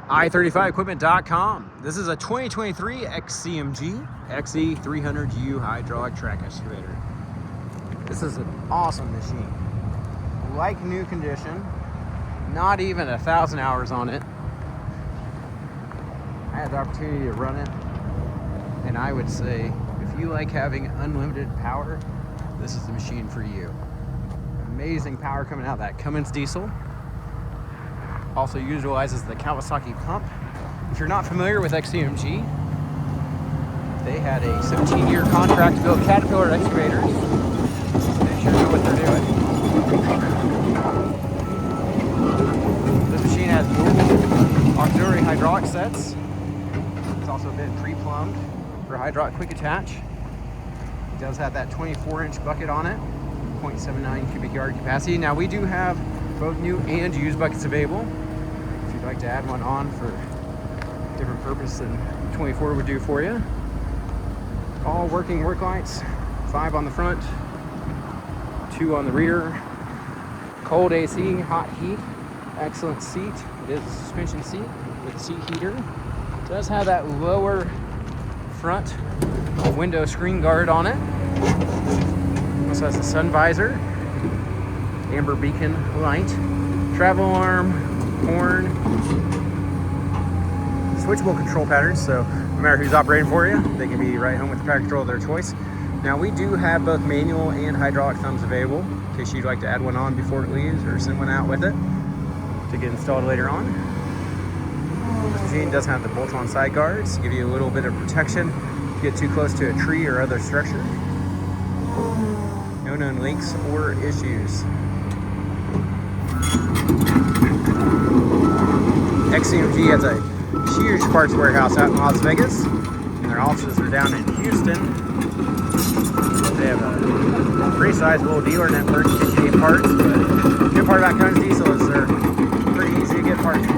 i35equipment.com. This is a 2023 XCMG XE300U hydraulic track excavator. This is an awesome machine. Like new condition, not even 1,000 hours on it. I had the opportunity to run it, and I would say if you like having unlimited power, this is the machine for you. Amazing power coming out of that Cummins diesel. Also utilizes the Kawasaki pump. If you're not familiar with XCMG, they had a 17-year contract to build Caterpillar Excavators. They sure know what they're doing. This machine has dual auxiliary hydraulic sets. It's also been pre-plumbed for hydraulic quick attach. It does have that 24-inch bucket on it, 0.79 cubic yard capacity. Now we do have both new and used buckets available. If you'd like to add one on for a different purpose than 24 would do for you. All working work lights, 5 on the front, 2 on the rear. Cold AC, hot heat, excellent seat. It is a suspension seat with a seat heater. It does have that lower front window screen guard on it. Also has a sun visor, amber beacon light, travel alarm, horn, switchable control patterns, so no matter who's operating for you, they can be right home with the power control of their choice. Now we do have both manual and hydraulic thumbs available in case you'd like to add one on before it leaves or send one out with it to get installed later on. This machine does have the bolt-on side guards to give you a little bit of protection if you get too close to a tree or other structure. No known leaks or issues. XCMG has a huge parts warehouse out in Las Vegas, and their offices are down in Houston. They have a pretty sizable dealer network to get you parts, but the good part about Cummins diesel is they're pretty easy to get parts for.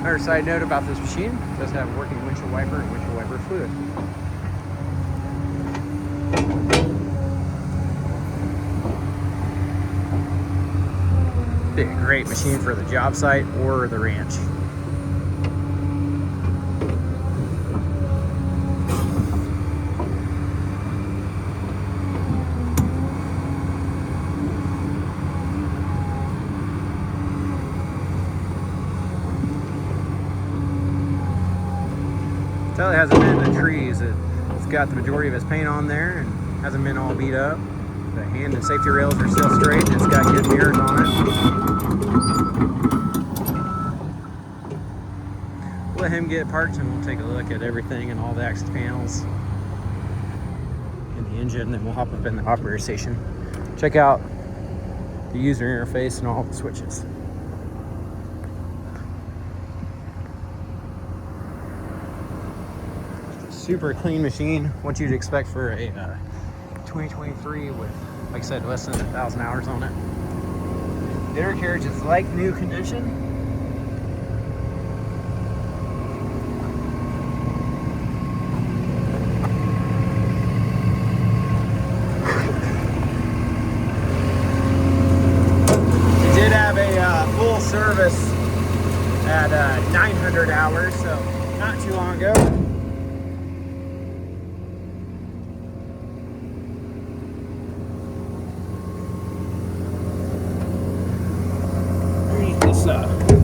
Another side note about this machine, it does have working windshield wiper and windshield wiper fluid. Be a great machine for the job site or the ranch. Tell it hasn't been in the trees. It's got the majority of its paint on there and hasn't been all beat up. The hand and safety rails are still straight and it's got good mirrors on it. We'll let him get parts and we'll take a look at everything and all the access panels and the engine, and then we'll hop up in the operator station. Check out the user interface and all the switches. Super clean machine, what you'd expect for a 2023 with, like I said, less than 1,000 hours on it. The undercarriage is like new condition. It did have a full service at 900 hours, so not too long ago.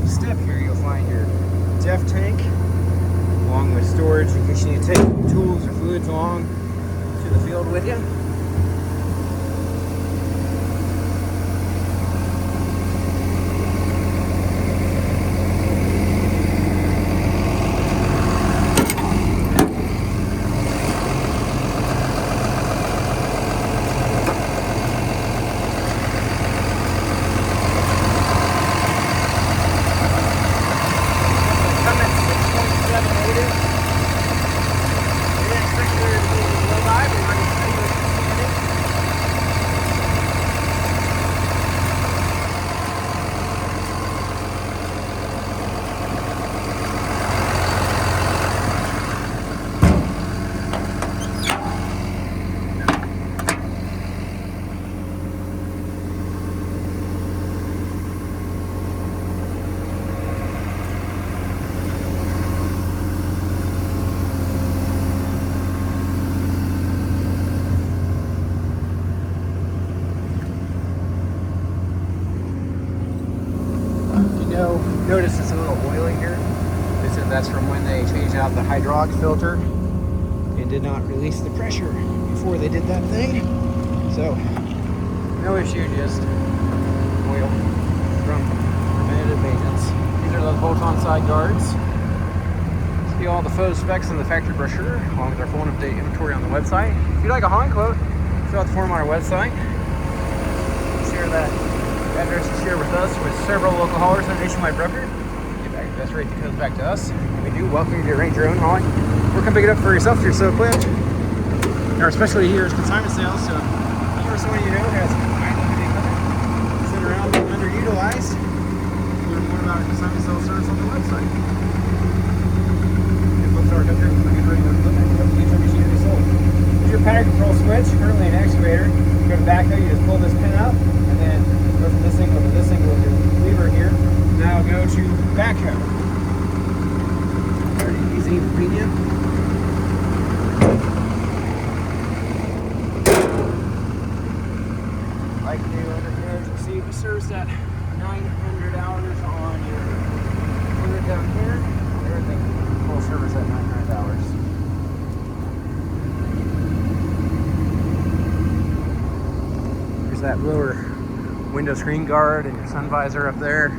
Step here, you'll find your def tank along with storage in case you need to take tools or fluids along to the field with you. hydraulic filter. It did not release the pressure before they did that thing. So, no issue, just oil from preventative maintenance. These are those bolt-on side guards. See all the photo specs in the factory brochure, along with our full update inventory on the website. If you'd like a hauling quote, fill out the form on our website. Share that address you share with us with several local haulers and nationwide broker. Get back the best rate that comes back to us. And we do welcome you to arrange your own hauling, or come pick it up for yourself if you're so equipped. Our specialty here is consignment sales, so if you're someone you know has high-limited equipment sitting around underutilized, learn more about our consignment sales service on the website. Our country, here's your pattern control switch, currently an excavator. You go to backhoe, you just pull this pin up, and then go from this angle to this angle with your lever here. Now go to backhoe. Very easy, convenient. Like new under you can see, we serviced at 900 hours on your fluid down here. Everything. Full service at 900 hours. Here's that lower window screen guard and your sun visor up there.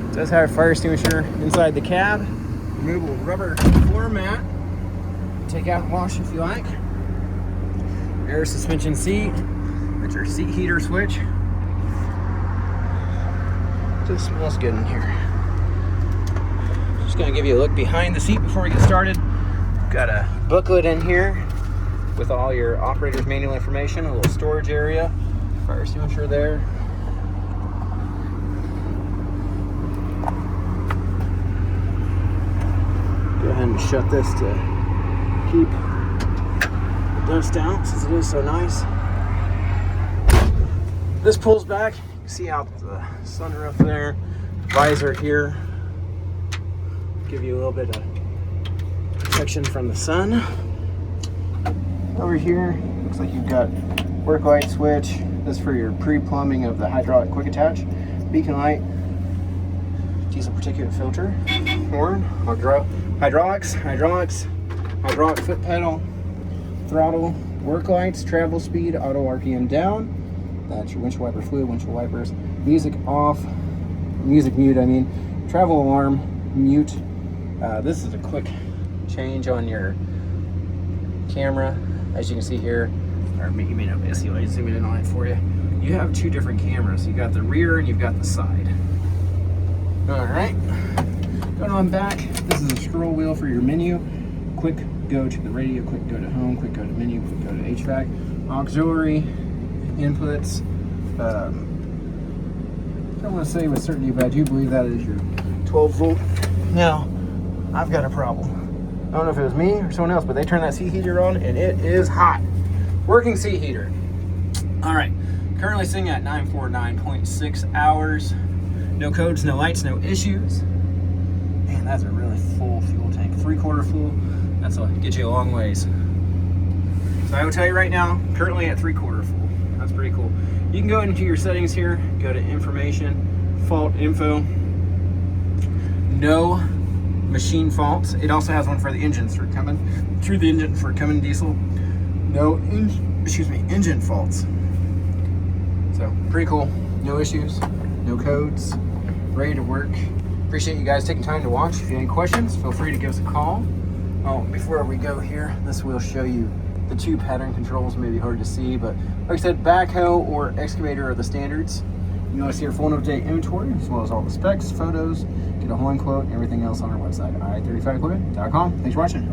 It does have a fire extinguisher inside the cab. Removable rubber floor mat. Take out and wash if you like. Air suspension seat. That's your seat heater switch. Just smells good in here. Just going to give you a look behind the seat before we get started. Got a booklet in here with all your operator's manual information, a little storage area, fire extinguisher there. Go ahead and shut this to keep the dust out since it is so nice. This pulls back. You can see out the sunroof there, visor here. Give you a little bit of protection from the sun. Over here, looks like you've got work light switch. This is for your pre-plumbing of the hydraulic quick attach. Beacon light, diesel particulate filter, horn, hydraulics, hydraulic foot pedal, throttle, work lights, travel speed, auto RPM down. That's your windshield wiper fluid, windshield wipers, music off, music mute, travel alarm, mute. This is a quick change on your camera. As you can see here, or you may not be able to see, I'll zoom in on it for you. You have two different cameras. You got the rear and you've got the side. All right, going on back, this is a scroll wheel for your menu. Quick go to the radio, quick go to home, quick go to menu, quick go to HVAC. Auxiliary inputs. I don't want to say with certainty, but I do believe that is your 12 volt. Now, I've got a problem. I don't know if it was me or someone else, but they turned that seat heater on and it is hot. Working seat heater. All right, currently sitting at 949.6 hours. No codes, no lights, no issues. Man, that's a really full fuel tank. 3/4 full, that'll get you a long ways. So I will tell you right now, currently at 3/4 full. That's pretty cool. You can go into your settings here, go to information, fault info. No machine faults. It also has one for the engines for Cummins diesel. No engine faults. So pretty cool. No issues, no codes, ready to work. Appreciate you guys taking time to watch. If you have any questions, feel free to give us a call. Oh, before we go here, this will show you the two pattern controls. May be hard to see, but like I said, backhoe or excavator are the standards. You want to see our full update inventory, as well as all the specs, photos, get a hauling quote, and everything else on our website, i35equipment.com. Thanks for watching.